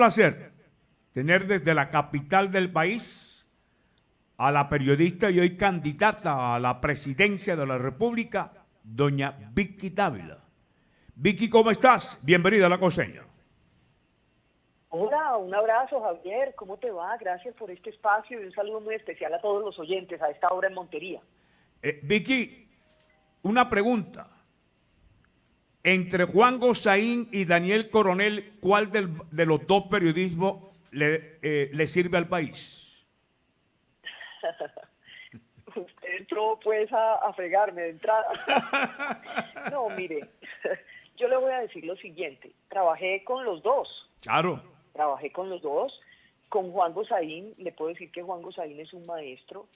Placer tener desde la capital del país a la periodista y hoy candidata a la presidencia de la República, doña Vicky Dávila. Vicky, ¿cómo estás? Bienvenida a La Costeña. Hola, un abrazo, Javier. ¿Cómo te va? Gracias por este espacio y un saludo muy especial a todos los oyentes a esta hora en Montería. Vicky, una pregunta. Entre Juan Gosaín y Daniel Coronel, ¿cuál de los dos periodismos le sirve al país? Usted entró pues a fregarme de entrada. No, mire, yo le voy a decir lo siguiente. Trabajé con los dos. Claro. Trabajé con los dos. Con Juan Gosaín, le puedo decir que Juan Gosaín es un maestro.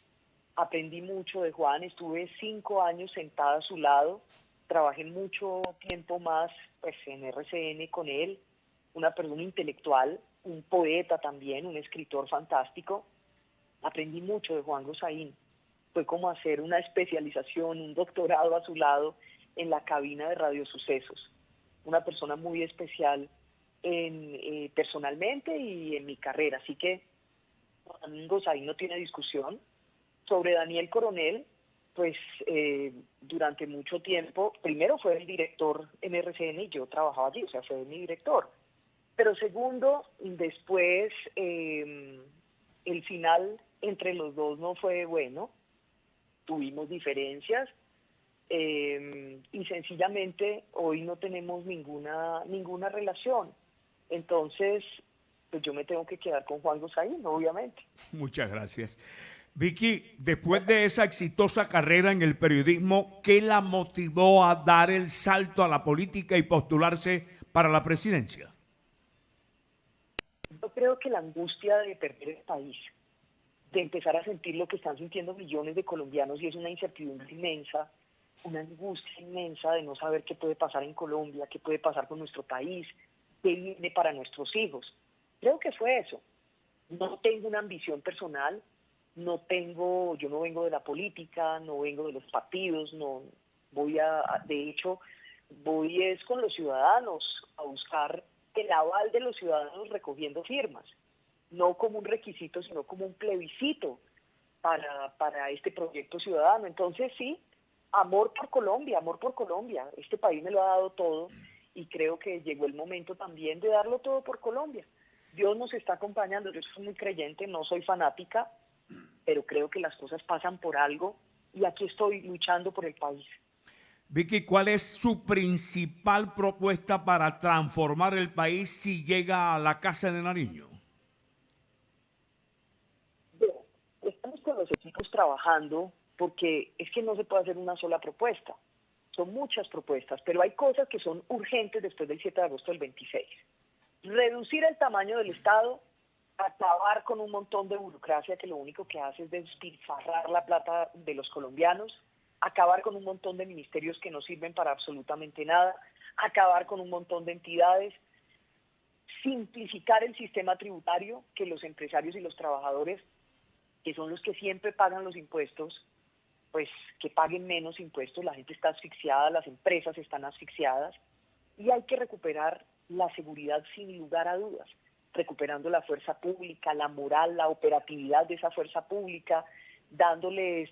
Aprendí mucho de Juan, estuve 5 años sentada a su lado. Trabajé mucho tiempo más pues, en RCN con él, una persona intelectual, un poeta también, un escritor fantástico. Aprendí mucho de Juan Gosaín. Fue como hacer una especialización, un doctorado a su lado en la cabina de Radio Sucesos. Una persona muy especial personalmente y en mi carrera. Así que Juan Gosaín no tiene discusión. Sobre Daniel Coronel, pues durante mucho tiempo, primero fue el director en RCN y yo trabajaba allí, o sea, fue mi director. Pero segundo, después el final entre los dos no fue bueno, tuvimos diferencias y sencillamente hoy no tenemos ninguna relación. Entonces, pues yo me tengo que quedar con Juan Gosaín, obviamente. Muchas gracias. Vicky, después de esa exitosa carrera en el periodismo, ¿qué la motivó a dar el salto a la política y postularse para la presidencia? Yo creo que la angustia de perder el país, de empezar a sentir lo que están sintiendo millones de colombianos y es una incertidumbre inmensa, una angustia inmensa de no saber qué puede pasar en Colombia, qué puede pasar con nuestro país, qué viene para nuestros hijos. Creo que fue eso. No tengo una ambición personal, yo no vengo de la política, no vengo de los partidos, de hecho, voy es con los ciudadanos a buscar el aval de los ciudadanos recogiendo firmas, no como un requisito, sino como un plebiscito para este proyecto ciudadano. Entonces sí, amor por Colombia, este país me lo ha dado todo y creo que llegó el momento también de darlo todo por Colombia. Dios nos está acompañando, yo soy muy creyente, no soy fanática, pero creo que las cosas pasan por algo y aquí estoy luchando por el país. Vicky, ¿cuál es su principal propuesta para transformar el país si llega a la Casa de Nariño? Bueno, estamos con los equipos trabajando porque es que no se puede hacer una sola propuesta. Son muchas propuestas, pero hay cosas que son urgentes después del 7 de agosto del 26. Reducir el tamaño del Estado, acabar con un montón de burocracia que lo único que hace es despilfarrar la plata de los colombianos, acabar con un montón de ministerios que no sirven para absolutamente nada, acabar con un montón de entidades, simplificar el sistema tributario, que los empresarios y los trabajadores, que son los que siempre pagan los impuestos, pues que paguen menos impuestos. La gente está asfixiada, las empresas están asfixiadas y hay que recuperar la seguridad sin lugar a dudas, recuperando la fuerza pública, la moral, la operatividad de esa fuerza pública,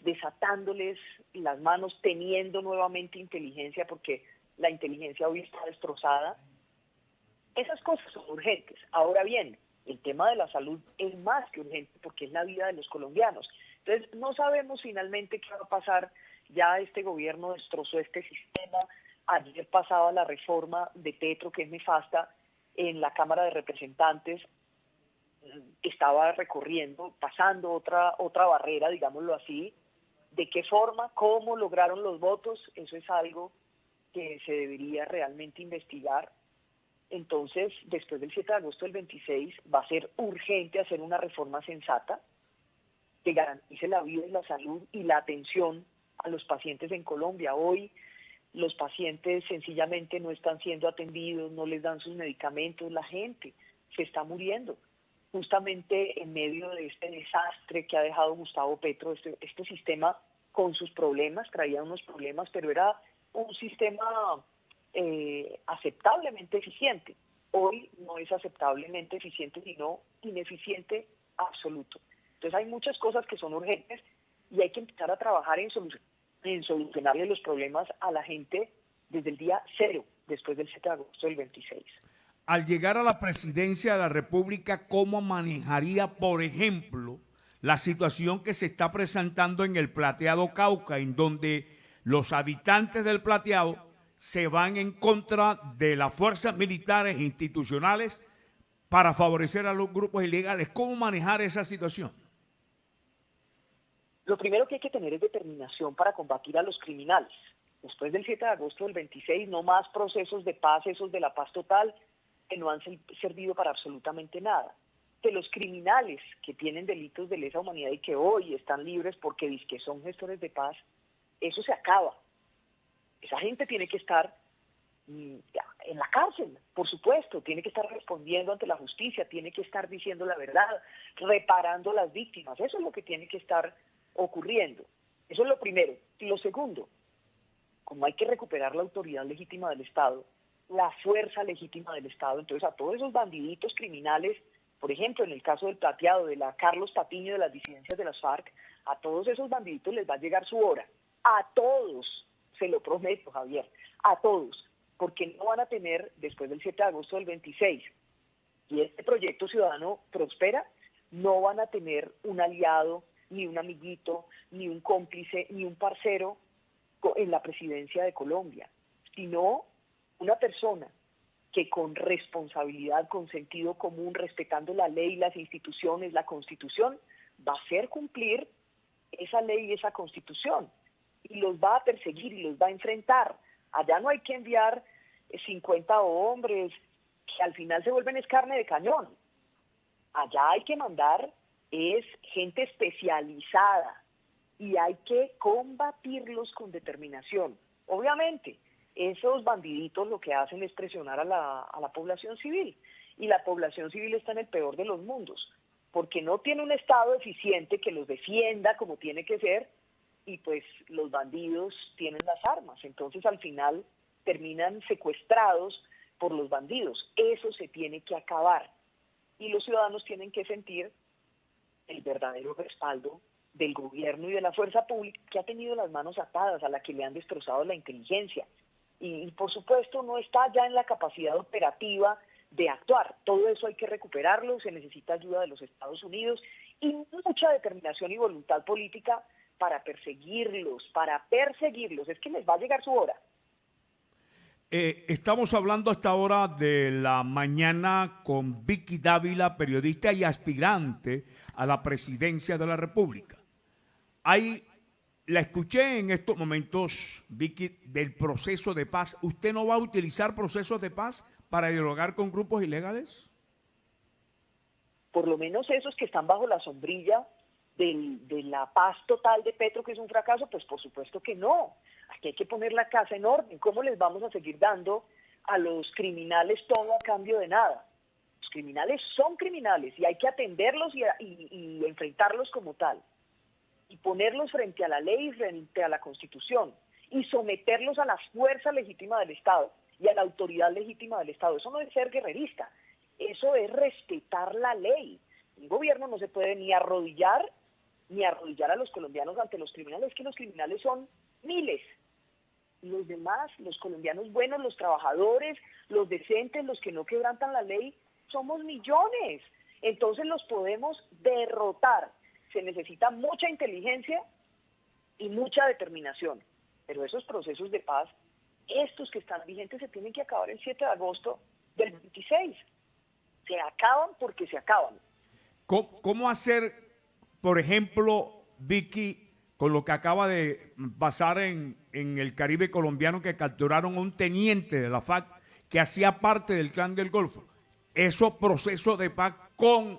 desatándoles las manos, teniendo nuevamente inteligencia, porque la inteligencia hoy está destrozada. Esas cosas son urgentes. Ahora bien, el tema de la salud es más que urgente porque es la vida de los colombianos. Entonces, no sabemos finalmente qué va a pasar. Ya este gobierno destrozó este sistema. Ayer pasaba la reforma de Petro, que es nefasta, en la Cámara de Representantes. Estaba pasando otra barrera, digámoslo así. ¿De qué forma? ¿Cómo lograron los votos? Eso es algo que se debería realmente investigar. Entonces, después del 7 de agosto del 26, va a ser urgente hacer una reforma sensata que garantice la vida y la salud y la atención a los pacientes en Colombia. Hoy los pacientes sencillamente no están siendo atendidos, no les dan sus medicamentos, la gente se está muriendo. Justamente en medio de este desastre que ha dejado Gustavo Petro, este sistema con sus problemas, traía unos problemas, pero era un sistema aceptablemente eficiente. hoy no es aceptablemente eficiente, sino ineficiente absoluto. Entonces hay muchas cosas que son urgentes y hay que empezar a trabajar en solucionarle los problemas a la gente desde el día cero, después del 7 de agosto del 26. Al llegar a la presidencia de la República, ¿cómo manejaría, por ejemplo, la situación que se está presentando en el Plateado Cauca, en donde los habitantes del Plateado se van en contra de las fuerzas militares e institucionales para favorecer a los grupos ilegales? ¿Cómo manejar esa situación? Lo primero que hay que tener es determinación para combatir a los criminales. Después del 7 de agosto del 26, no más procesos de paz, esos de la paz total, que no han servido para absolutamente nada. De los criminales que tienen delitos de lesa humanidad y que hoy están libres porque dizque son gestores de paz, eso se acaba. Esa gente tiene que estar en la cárcel, por supuesto, tiene que estar respondiendo ante la justicia, tiene que estar diciendo la verdad, reparando las víctimas. Eso es lo que tiene que estar ocurriendo. Eso es lo primero. Y lo segundo, como hay que recuperar la autoridad legítima del Estado, la fuerza legítima del Estado, entonces a todos esos bandiditos criminales, por ejemplo, en el caso del Plateado, de la Carlos Patiño, de las disidencias de las FARC, a todos esos bandiditos les va a llegar su hora. A todos, se lo prometo, Javier, a todos, porque no van a tener, después del 7 de agosto del 26, y este proyecto ciudadano prospera, no van a tener un aliado, ni un amiguito, ni un cómplice, ni un parcero en la presidencia de Colombia, sino una persona que con responsabilidad, con sentido común, respetando la ley, las instituciones, la Constitución, va a hacer cumplir esa ley y esa Constitución, y los va a perseguir y los va a enfrentar. Allá no hay que enviar 50 hombres que al final se vuelven carne de cañón. Allá hay que mandar es gente especializada y hay que combatirlos con determinación. Obviamente, esos bandiditos lo que hacen es presionar a la población civil, y la población civil está en el peor de los mundos, porque no tiene un Estado eficiente que los defienda como tiene que ser, y pues los bandidos tienen las armas, entonces al final terminan secuestrados por los bandidos. Eso se tiene que acabar, y los ciudadanos tienen que sentir el verdadero respaldo del gobierno y de la fuerza pública, que ha tenido las manos atadas, a la que le han destrozado la inteligencia. Y por supuesto no está ya en la capacidad operativa de actuar. Todo eso hay que recuperarlo, se necesita ayuda de los Estados Unidos y mucha determinación y voluntad política para perseguirlos, Es que les va a llegar su hora. Estamos hablando hasta ahora de la mañana con Vicky Dávila, periodista y aspirante a la presidencia de la República. La escuché en estos momentos, Vicky, del proceso de paz. ¿Usted no va a utilizar procesos de paz para dialogar con grupos ilegales? Por lo menos esos que están bajo la sombrilla de la paz total de Petro, que es un fracaso, pues por supuesto que no. Aquí hay que poner la casa en orden. ¿Cómo les vamos a seguir dando a los criminales todo a cambio de nada? Los criminales son criminales y hay que atenderlos y enfrentarlos como tal. Y ponerlos frente a la ley y frente a la Constitución. Y someterlos a la fuerza legítima del Estado y a la autoridad legítima del Estado. Eso no es ser guerrerista. Eso es respetar la ley. Un gobierno no se puede ni arrodillar a los colombianos ante los criminales, que los criminales son miles. Los demás, los colombianos buenos, los trabajadores, los decentes, los que no quebrantan la ley, somos millones. Entonces los podemos derrotar. Se necesita mucha inteligencia y mucha determinación. Pero esos procesos de paz, estos que están vigentes, se tienen que acabar el 7 de agosto del 26. Se acaban porque se acaban. ¿Cómo hacer, por ejemplo, Vicky, con lo que acaba de pasar en el Caribe colombiano, que capturaron a un teniente de la FARC que hacía parte del Clan del Golfo? Esos procesos de paz con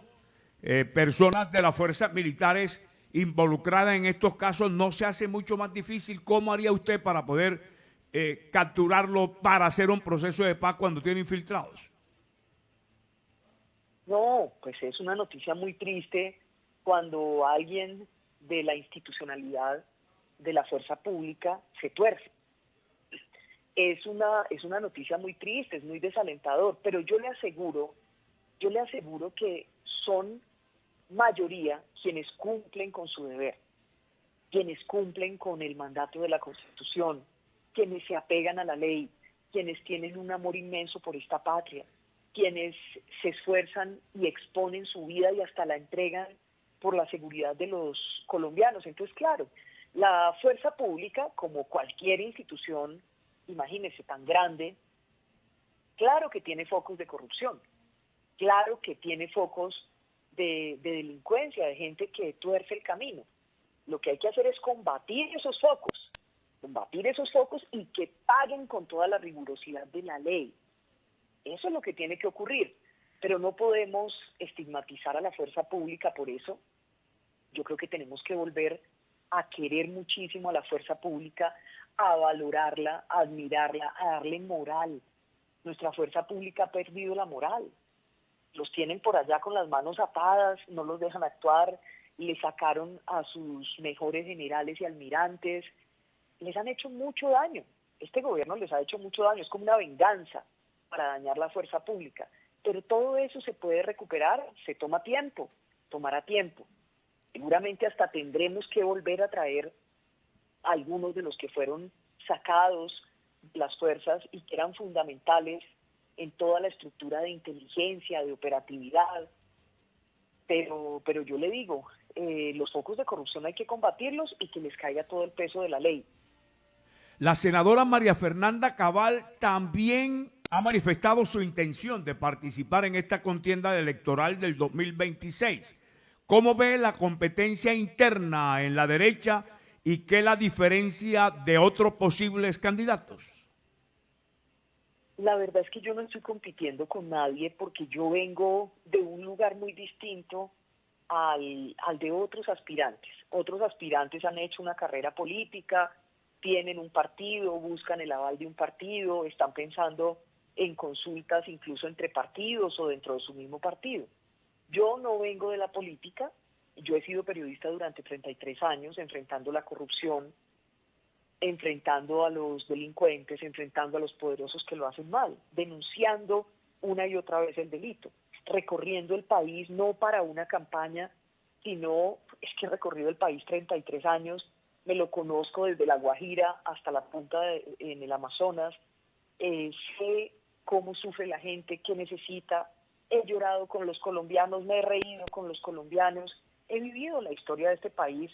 personas de las fuerzas militares involucradas en estos casos, ¿no se hace mucho más difícil? ¿Cómo haría usted para poder capturarlo para hacer un proceso de paz cuando tiene infiltrados? No, pues es una noticia muy triste cuando alguien de la institucionalidad de la fuerza pública se tuerce. es una noticia muy triste, es muy desalentador, pero yo le aseguro que son mayoría quienes cumplen con su deber, quienes cumplen con el mandato de la Constitución, quienes se apegan a la ley, quienes tienen un amor inmenso por esta patria, quienes se esfuerzan y exponen su vida y hasta la entregan por la seguridad de los colombianos. Entonces, claro, la fuerza pública, como cualquier institución, imagínense, tan grande, claro que tiene focos de corrupción, claro que tiene focos de delincuencia, de gente que tuerce el camino. Lo que hay que hacer es combatir esos focos y que paguen con toda la rigurosidad de la ley. Eso es lo que tiene que ocurrir, pero no podemos estigmatizar a la fuerza pública por eso. Yo creo que tenemos que volver a querer muchísimo a la fuerza pública, a valorarla, a admirarla, a darle moral. Nuestra fuerza pública ha perdido la moral. Los tienen por allá con las manos atadas, no los dejan actuar, le sacaron a sus mejores generales y almirantes, les han hecho mucho daño. Este gobierno les ha hecho mucho daño, es como una venganza para dañar la fuerza pública. Pero todo eso se puede recuperar, se toma tiempo, tomará tiempo. Seguramente hasta tendremos que volver a traer a algunos de los que fueron sacados de las fuerzas y que eran fundamentales en toda la estructura de inteligencia, de operatividad. Pero yo le digo, los focos de corrupción hay que combatirlos y que les caiga todo el peso de la ley. La senadora María Fernanda Cabal también ha manifestado su intención de participar en esta contienda electoral del 2026. ¿Cómo ve la competencia interna en la derecha y qué la diferencia de otros posibles candidatos? La verdad es que yo no estoy compitiendo con nadie porque yo vengo de un lugar muy distinto al de otros aspirantes. Otros aspirantes han hecho una carrera política, tienen un partido, buscan el aval de un partido, están pensando en consultas incluso entre partidos o dentro de su mismo partido. Yo no vengo de la política, yo he sido periodista durante 33 años enfrentando la corrupción, enfrentando a los delincuentes, enfrentando a los poderosos que lo hacen mal, denunciando una y otra vez el delito, recorriendo el país no para una campaña, sino es que he recorrido el país 33 años, me lo conozco desde La Guajira hasta la punta en el Amazonas, sé cómo sufre la gente, qué necesita, he llorado con los colombianos, me he reído con los colombianos, he vivido la historia de este país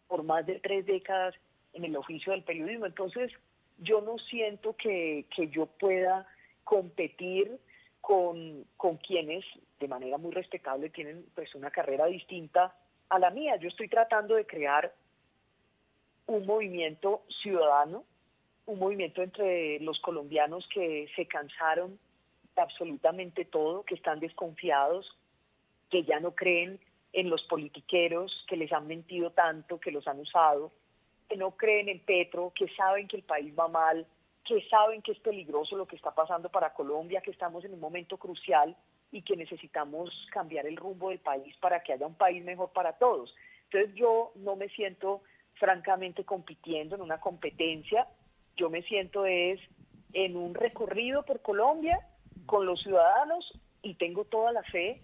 por más de 3 décadas en el oficio del periodismo. Entonces, yo no siento que yo pueda competir con quienes, de manera muy respetable, tienen pues una carrera distinta a la mía. Yo estoy tratando de crear un movimiento ciudadano, un movimiento entre los colombianos que se cansaron de absolutamente todo, que están desconfiados, que ya no creen en los politiqueros que les han mentido tanto, que los han usado, que no creen en Petro, que saben que el país va mal, que saben que es peligroso lo que está pasando para Colombia, que estamos en un momento crucial y que necesitamos cambiar el rumbo del país para que haya un país mejor para todos. Entonces yo no me siento francamente compitiendo en una competencia, yo me siento es en un recorrido por Colombia con los ciudadanos y tengo toda la fe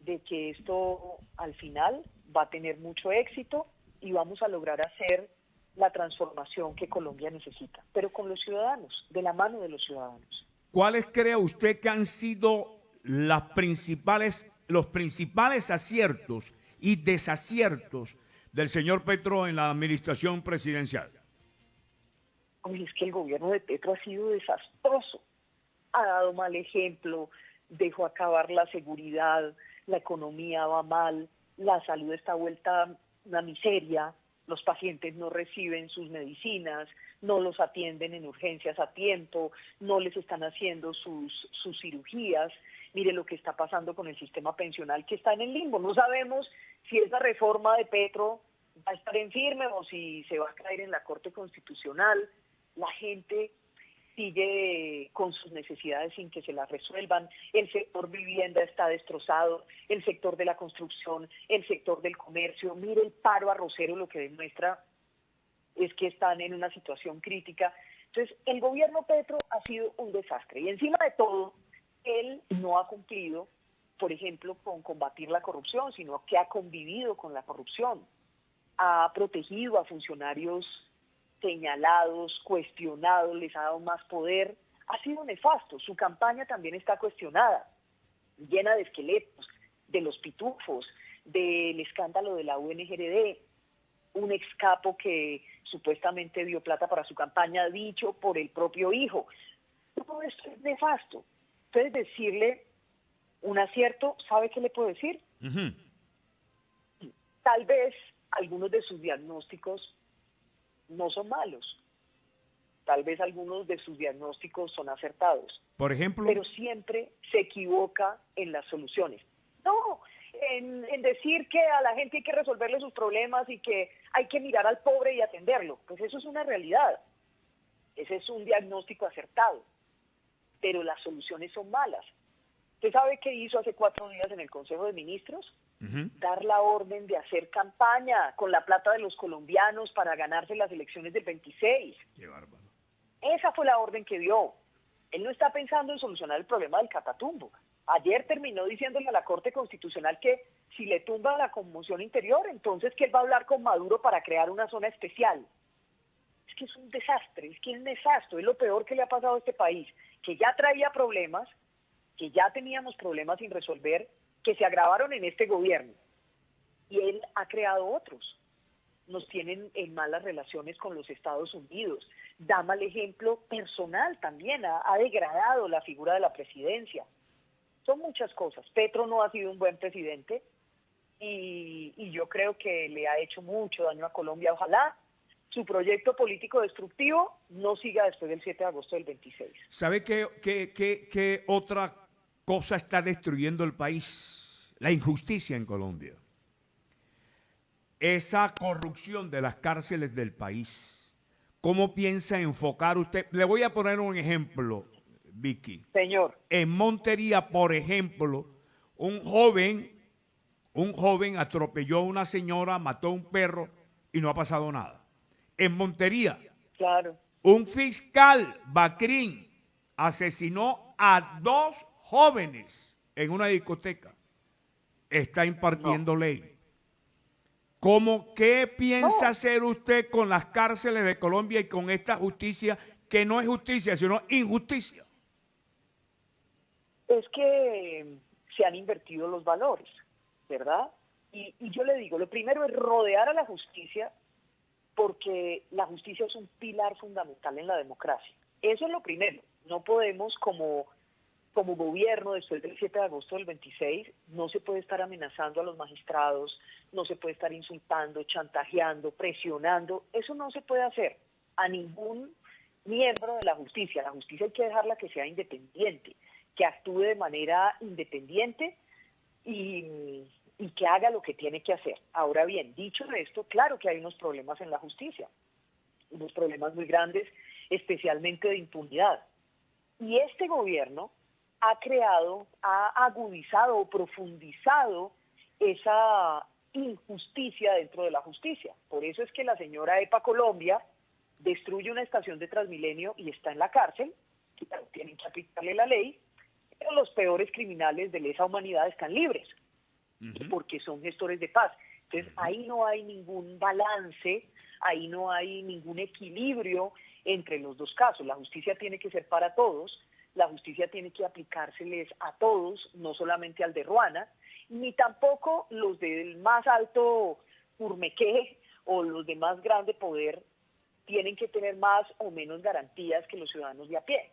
de que esto al final va a tener mucho éxito y vamos a lograr hacer la transformación que Colombia necesita, pero con los ciudadanos, de la mano de los ciudadanos. ¿Cuáles cree usted que han sido los principales aciertos y desaciertos del señor Petro en la administración presidencial? Oye, es que el gobierno de Petro ha sido desastroso, ha dado mal ejemplo, dejó acabar la seguridad, la economía va mal, la salud está vuelta una miseria, los pacientes no reciben sus medicinas, no los atienden en urgencias a tiempo, no les están haciendo sus cirugías. Mire lo que está pasando con el sistema pensional que está en el limbo. No sabemos si esa reforma de Petro va a estar en firme o si se va a caer en la Corte Constitucional. La gente sigue con sus necesidades sin que se las resuelvan, el sector vivienda está destrozado, el sector de la construcción, el sector del comercio, mire el paro arrocero, lo que demuestra es que están en una situación crítica. Entonces, el gobierno Petro ha sido un desastre y encima de todo, él no ha cumplido, por ejemplo, con combatir la corrupción, sino que ha convivido con la corrupción, ha protegido a funcionarios señalados, cuestionados, les ha dado más poder. Ha sido nefasto. Su campaña también está cuestionada, llena de esqueletos, de los pitufos, del escándalo de la UNGRD, un ex capo que supuestamente dio plata para su campaña, dicho por el propio hijo. Todo esto es nefasto. Entonces, decirle un acierto, ¿sabe qué le puedo decir? Ujú. Tal vez algunos de sus diagnósticos no son malos. Tal vez algunos de sus diagnósticos son acertados. Por ejemplo, Pero siempre se equivoca en las soluciones. No, en decir que a la gente hay que resolverle sus problemas y que hay que mirar al pobre y atenderlo. Pues eso es una realidad. Ese es un diagnóstico acertado. Pero las soluciones son malas. ¿Usted sabe qué hizo hace 4 días en el Consejo de Ministros? ujú, Dar la orden de hacer campaña con la plata de los colombianos para ganarse las elecciones del 26. qué bárbaro. Esa fue la orden que dio. Él no está pensando en solucionar el problema del Catatumbo. Ayer terminó diciéndole a la Corte Constitucional que si le tumba la conmoción interior, entonces que él va a hablar con Maduro para crear una zona especial. Es que es un desastre, es que es nefasto, es lo peor que le ha pasado a este país, que ya traía problemas, que ya teníamos problemas sin resolver, que se agravaron en este gobierno. Y él ha creado otros. Nos tienen en malas relaciones con los Estados Unidos. Da mal ejemplo personal también, ha degradado la figura de la presidencia. Son muchas cosas. Petro no ha sido un buen presidente y yo creo que le ha hecho mucho daño a Colombia. Ojalá su proyecto político destructivo no siga después del 7 de agosto del 26. ¿Sabe qué otra cosa está destruyendo el país? La injusticia en Colombia. Esa corrupción de las cárceles del país. ¿Cómo piensa enfocar usted? Le voy a poner un ejemplo, Vicky. Señor, En Montería, por ejemplo, un joven atropelló a una señora, mató a un perro y no ha pasado nada. En Montería, claro. un fiscal, Bacrín, asesinó a 2 jóvenes en una discoteca. Está No. impartiendo ley. ¿Qué piensa No, hacer usted con las cárceles de Colombia y con esta justicia que no es justicia, sino injusticia? es que se han invertido los valores, ¿verdad? Y yo le digo, lo primero es rodear a la justicia porque la justicia es un pilar fundamental en la democracia. Eso es lo primero. No podemos, como gobierno, después del 7 de agosto del 26, no se puede estar amenazando a los magistrados, no se puede estar insultando, chantajeando, presionando. Eso no se puede hacer a ningún miembro de la justicia. La justicia hay que dejarla que sea independiente, que actúe de manera independiente y que haga lo que tiene que hacer. Ahora bien, dicho esto, claro que hay unos problemas en la justicia, unos problemas muy grandes, especialmente de impunidad. Y este gobierno ha creado, ha agudizado o profundizado esa injusticia dentro de la justicia. Por eso es que la señora EPA Colombia destruye una estación de Transmilenio y está en la cárcel, claro, tienen que aplicarle la ley, pero los peores criminales de lesa humanidad están libres, porque son gestores de paz. Entonces ahí no hay ningún balance, ahí no hay ningún equilibrio entre los dos casos. La justicia tiene que ser para todos, la justicia tiene que aplicárseles a todos, no solamente al de Ruana, ni tampoco los del más alto urmequé o los de más grande poder tienen que tener más o menos garantías que los ciudadanos de a pie.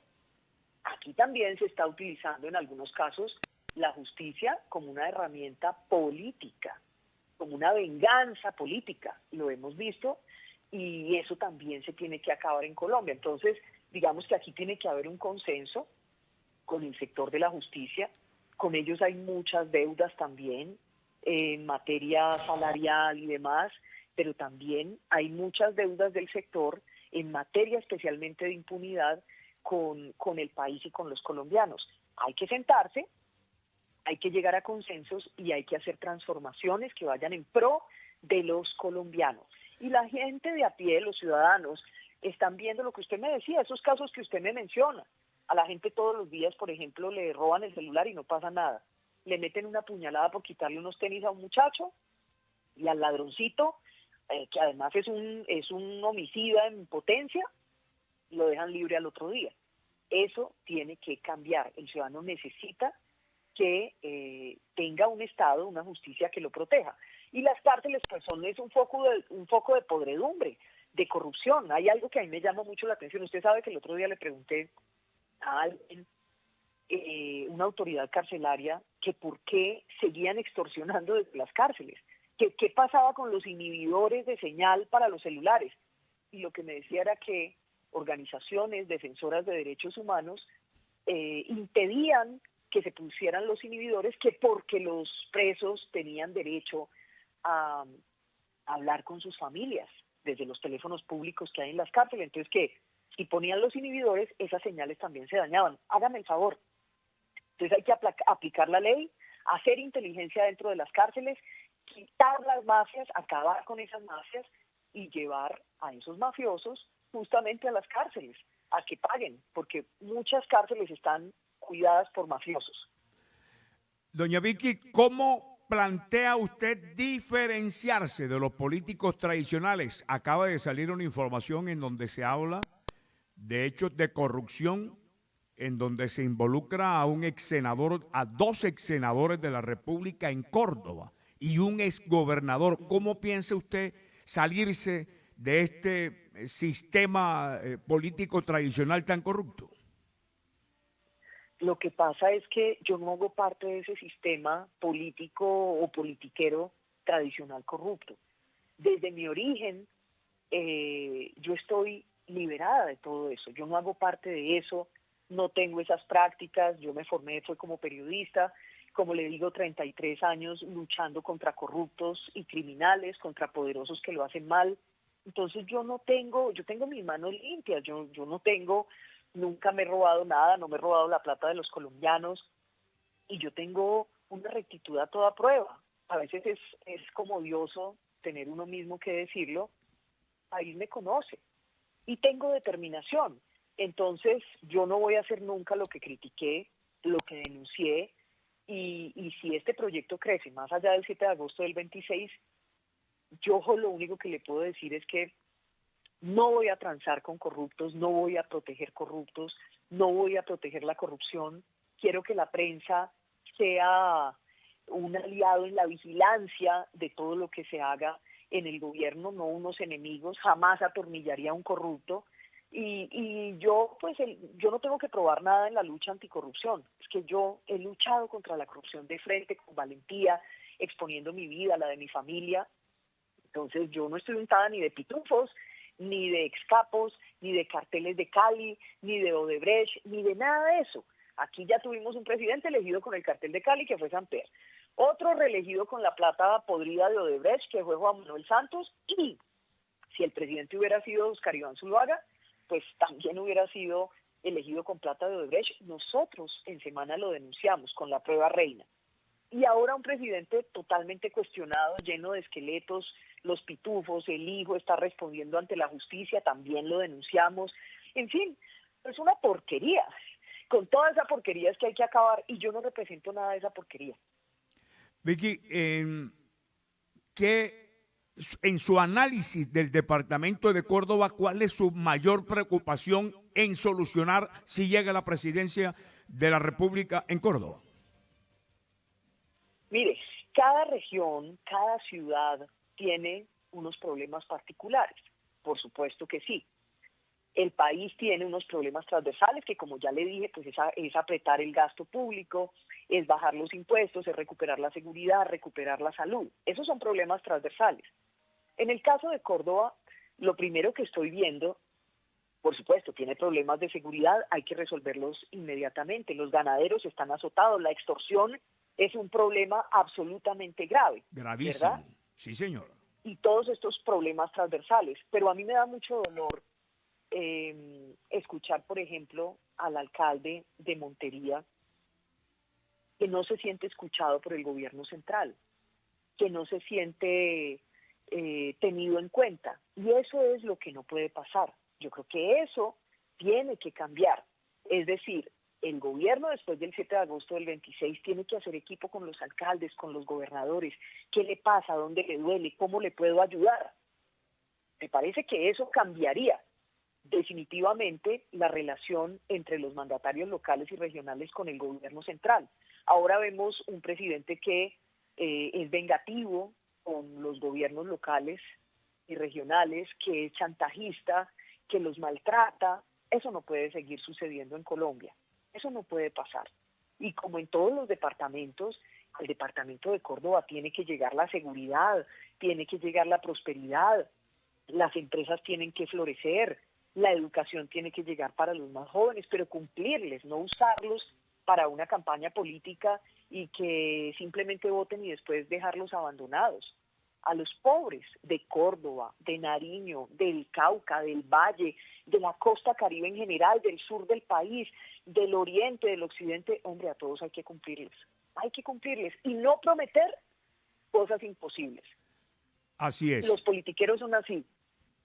Aquí también se está utilizando en algunos casos la justicia como una herramienta política, como una venganza política, lo hemos visto, y eso también se tiene que acabar en Colombia. Entonces, digamos que aquí tiene que haber un consenso con el sector de la justicia, con ellos hay muchas deudas también en materia salarial y demás, pero también hay muchas deudas del sector en materia especialmente de impunidad con el país y con los colombianos. Hay que sentarse, hay que llegar a consensos y hay que hacer transformaciones que vayan en pro de los colombianos. Y la gente de a pie, los ciudadanos, están viendo lo que usted me decía, esos casos que usted me menciona. A la gente todos los días, por ejemplo, le roban el celular y no pasa nada. Le meten una puñalada por quitarle unos tenis a un muchacho y al ladroncito, que además es un homicida en potencia, lo dejan libre al otro día. Eso tiene que cambiar. El ciudadano necesita que tenga un Estado, una justicia que lo proteja. Y las cárceles pues es un foco de podredumbre, de corrupción. Hay algo que a mí me llama mucho la atención. Usted sabe que el otro día le pregunté a alguien, una autoridad carcelaria, que por qué seguían extorsionando desde las cárceles, que qué pasaba con los inhibidores de señal para los celulares. Y lo que me decía era que organizaciones defensoras de derechos humanos impedían que se pusieran los inhibidores, que porque los presos tenían derecho a hablar con sus familias desde los teléfonos públicos que hay en las cárceles. Entonces, que si ponían los inhibidores, esas señales también se dañaban. Hágame el favor. Entonces hay que aplicar la ley, hacer inteligencia dentro de las cárceles, quitar las mafias, acabar con esas mafias y llevar a esos mafiosos justamente a las cárceles, a que paguen, porque muchas cárceles están cuidadas por mafiosos. Doña Vicky, ¿cómo plantea usted diferenciarse de los políticos tradicionales? Acaba de salir una información en donde se habla de hechos de corrupción, en donde se involucra a un exsenador, a dos exsenadores de la República en Córdoba y un exgobernador. ¿Cómo piensa usted salirse de este sistema político tradicional tan corrupto? Lo que pasa es que yo no hago parte de ese sistema político o politiquero tradicional corrupto. Desde mi origen, yo estoy liberada de todo eso. Yo no hago parte de eso, no tengo esas prácticas. Yo me formé, fue como periodista, como le digo, 33 años luchando contra corruptos y criminales, contra poderosos que lo hacen mal. Entonces yo tengo mis manos limpias, yo no tengo, nunca me he robado nada, no me he robado la plata de los colombianos y yo tengo una rectitud a toda prueba. A veces es como odioso tener uno mismo que decirlo. País me conoce y tengo determinación. Entonces yo no voy a hacer nunca lo que critiqué, lo que denuncié, y si este proyecto crece más allá del 7 de agosto del 26, yo lo único que le puedo decir es que no voy a transar con corruptos, no voy a proteger corruptos, no voy a proteger la corrupción. Quiero que la prensa sea un aliado en la vigilancia de todo lo que se haga en el gobierno, no unos enemigos. Jamás atornillaría a un corrupto. Y yo, pues, yo no tengo que probar nada en la lucha anticorrupción. Es que yo he luchado contra la corrupción de frente, con valentía, exponiendo mi vida, la de mi familia. Entonces yo no estoy untada ni de pitufos, ni de excapos, ni de carteles de Cali, ni de Odebrecht, ni de nada de eso. Aquí ya tuvimos un presidente elegido con el cartel de Cali, que fue Samper. Otro reelegido con la plata podrida de Odebrecht, que fue Juan Manuel Santos. Y si el presidente hubiera sido Oscar Iván Zuluaga, pues también hubiera sido elegido con plata de Odebrecht. Nosotros en semana lo denunciamos con la prueba reina. Y ahora un presidente totalmente cuestionado, lleno de esqueletos, los pitufos, el hijo está respondiendo ante la justicia, también lo denunciamos. En fin, es una porquería. Con toda esa porquería es que hay que acabar y yo no represento nada de esa porquería. Vicky, en su análisis del departamento de Córdoba, ¿cuál es su mayor preocupación en solucionar si llega a la presidencia de la República en Córdoba? Mire, cada región, cada ciudad tiene unos problemas particulares, por supuesto que sí. El país tiene unos problemas transversales que, como ya le dije, pues es apretar el gasto público, es bajar los impuestos, es recuperar la seguridad, recuperar la salud. Esos son problemas transversales. En el caso de Córdoba, lo primero que estoy viendo, por supuesto, tiene problemas de seguridad, hay que resolverlos inmediatamente. Los ganaderos están azotados, la extorsión es un problema absolutamente grave. Gravísimo, ¿verdad? Sí, señor. Y todos estos problemas transversales. Pero a mí me da mucho dolor escuchar, por ejemplo, al alcalde de Montería, que no se siente escuchado por el gobierno central, que no se siente tenido en cuenta. Y eso es lo que no puede pasar. Yo creo que eso tiene que cambiar. Es decir, el gobierno después del 7 de agosto del 26 tiene que hacer equipo con los alcaldes, con los gobernadores. ¿Qué le pasa? ¿Dónde le duele? ¿Cómo le puedo ayudar? Me parece que eso cambiaría definitivamente la relación entre los mandatarios locales y regionales con el gobierno central. Ahora vemos un presidente que es vengativo con los gobiernos locales y regionales, que es chantajista, que los maltrata. Eso no puede seguir sucediendo en Colombia. Eso no puede pasar. Y como en todos los departamentos, al departamento de Córdoba tiene que llegar la seguridad, tiene que llegar la prosperidad, las empresas tienen que florecer, la educación tiene que llegar para los más jóvenes, pero cumplirles, no usarlos para una campaña política y que simplemente voten y después dejarlos abandonados. A los pobres de Córdoba, de Nariño, del Cauca, del Valle, de la costa Caribe en general, del sur del país, del oriente, del occidente, hombre, a todos hay que cumplirles. Hay que cumplirles y no prometer cosas imposibles. Así es. Los politiqueros son así.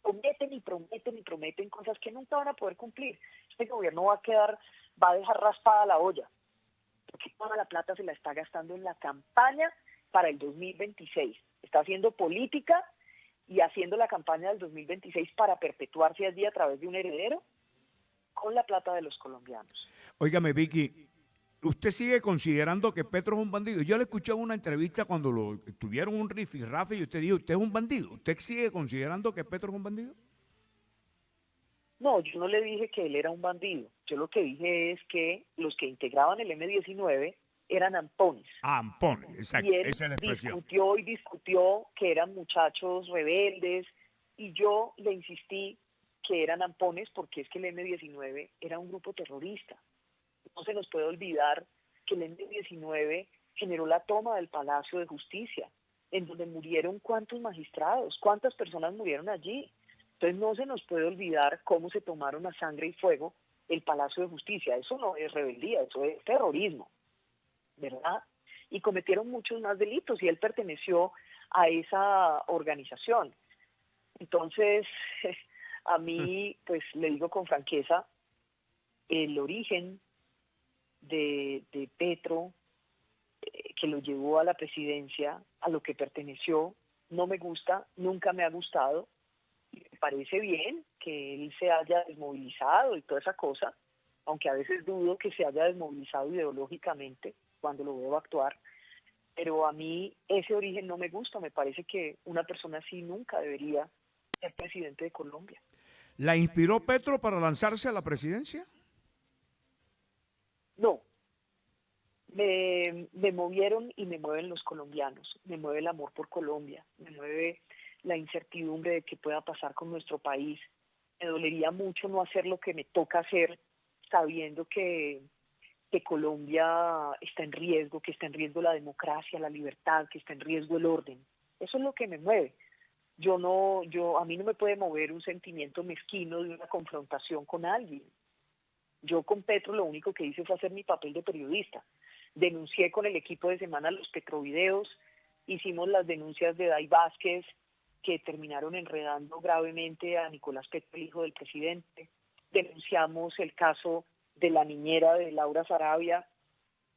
Prometen y prometen y prometen cosas que nunca van a poder cumplir. Este gobierno va a dejar raspada la olla, porque toda la plata se la está gastando en la campaña para el 2026. Está haciendo política y haciendo la campaña del 2026 para perpetuarse allí a través de un heredero con la plata de los colombianos. Óigame, Vicky, ¿usted sigue considerando que Petro es un bandido? Yo le escuché en una entrevista cuando tuvieron un rifirrafe y usted dijo, usted es un bandido. ¿Usted sigue considerando que Petro es un bandido? No, yo no le dije que él era un bandido. Yo lo que dije es que los que integraban el M-19 eran ampones. Ampones, exacto, Y él esa es la expresión. discutió y discutió que eran muchachos rebeldes y yo le insistí que eran ampones porque es que el M-19 era un grupo terrorista. No se nos puede olvidar que el M-19 generó la toma del Palacio de Justicia, en donde murieron cuántos magistrados, cuántas personas murieron allí. Entonces no se nos puede olvidar cómo se tomaron a sangre y fuego el Palacio de Justicia. Eso no es rebeldía, eso es terrorismo, ¿verdad? Y cometieron muchos más delitos y él perteneció a esa organización. Entonces, a mí, pues le digo con franqueza, el origen de Petro, que lo llevó a la presidencia, a lo que perteneció, no me gusta, nunca me ha gustado. Me parece bien que él se haya desmovilizado y toda esa cosa, aunque a veces dudo que se haya desmovilizado ideológicamente cuando lo veo actuar, pero a mí ese origen no me gusta, me parece que una persona así nunca debería ser presidente de Colombia. ¿La inspiró Petro para lanzarse a la presidencia? No, me movieron y me mueven los colombianos, me mueve el amor por Colombia, me mueve la incertidumbre de qué pueda pasar con nuestro país. Me dolería mucho no hacer lo que me toca hacer, sabiendo que Colombia está en riesgo, que está en riesgo la democracia, la libertad, que está en riesgo el orden. Eso es lo que me mueve. A mí no me puede mover un sentimiento mezquino de una confrontación con alguien. Yo con Petro lo único que hice fue hacer mi papel de periodista. Denuncié con el equipo de Semana los Petrovideos, hicimos las denuncias de Day Vázquez, que terminaron enredando gravemente a Nicolás Petro, el hijo del presidente. Denunciamos el caso de la niñera de Laura Sarabia,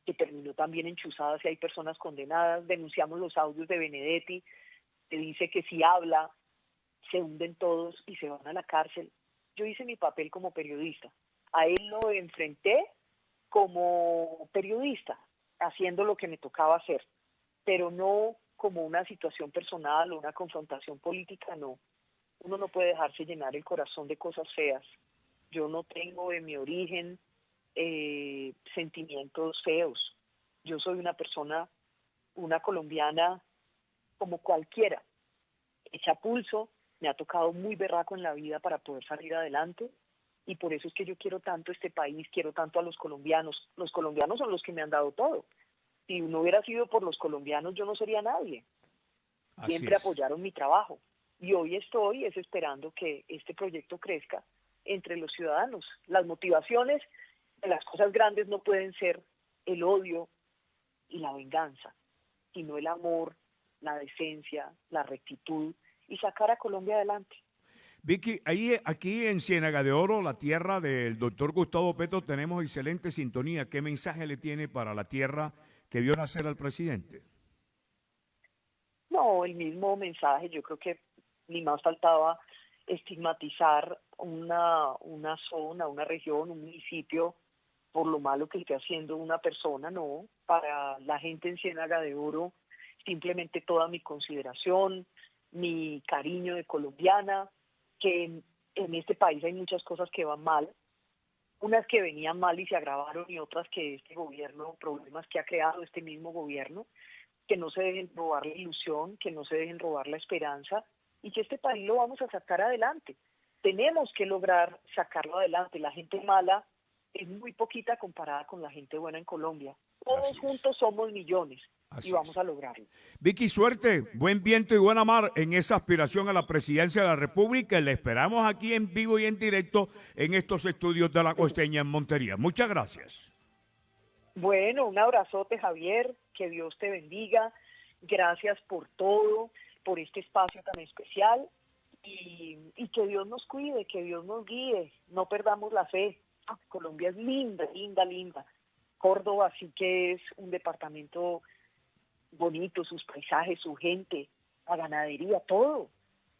que terminó también enchuzada si hay personas condenadas. Denunciamos los audios de Benedetti, que dice que si habla, se hunden todos y se van a la cárcel. Yo hice mi papel como periodista. A él lo enfrenté como periodista, haciendo lo que me tocaba hacer, pero no como una situación personal o una confrontación política, no. Uno no puede dejarse llenar el corazón de cosas feas. Yo no tengo en mi origen sentimientos feos. Yo soy una persona, una colombiana como cualquiera, hecha pulso, me ha tocado muy berraco en la vida para poder salir adelante y por eso es que yo quiero tanto este país, quiero tanto a los colombianos. Los colombianos son los que me han dado todo. Si no hubiera sido por los colombianos, yo no sería nadie. Siempre apoyaron mi trabajo. Y hoy estoy esperando que este proyecto crezca entre los ciudadanos. Las motivaciones de las cosas grandes no pueden ser el odio y la venganza, sino el amor, la decencia, la rectitud y sacar a Colombia adelante. Vicky, ahí, aquí en Ciénaga de Oro, la tierra del doctor Gustavo Petro, tenemos excelente sintonía. ¿Qué mensaje le tiene para la tierra que vio nacer al presidente? No, el mismo mensaje, yo creo que ni más faltaba estigmatizar una zona, una región, un municipio por lo malo que esté haciendo una persona, no. Para la gente en Ciénaga de Oro, simplemente toda mi consideración, mi cariño de colombiana, que en este país hay muchas cosas que van mal, unas que venían mal y se agravaron y otras que este gobierno, problemas que ha creado este mismo gobierno, que no se dejen robar la ilusión, que no se dejen robar la esperanza y que este país lo vamos a sacar adelante. Tenemos que lograr sacarlo adelante. La gente mala es muy poquita comparada con la gente buena en Colombia. Todos juntos somos millones y vamos a lograrlo. Vicky, suerte, buen viento y buena mar en esa aspiración a la presidencia de la República. Le esperamos aquí en vivo y en directo en estos estudios de La Costeña en Montería. Muchas gracias. Bueno, un abrazote, Javier, que Dios te bendiga, gracias por todo, por este espacio tan especial y que Dios nos cuide, que Dios nos guíe, no perdamos la fe. Colombia es linda, linda, linda. Córdoba sí que es un departamento bonito, sus paisajes, su gente, la ganadería, todo.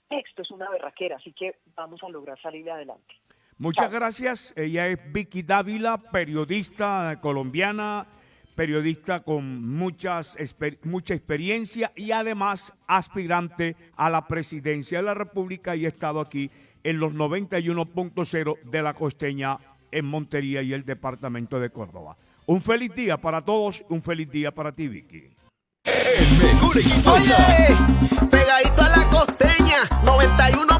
Esto es una berraquera, así que vamos a lograr salir adelante. Muchas gracias. Ella es Vicky Dávila, periodista colombiana, periodista con mucha experiencia y además aspirante a la presidencia de la República y ha estado aquí en los 91.0 de La Costeña en Montería y el departamento de Córdoba. Un feliz día para todos, un feliz día para ti, Vicky. El mejor equipo. Oye, pegadito a La Costeña, 91.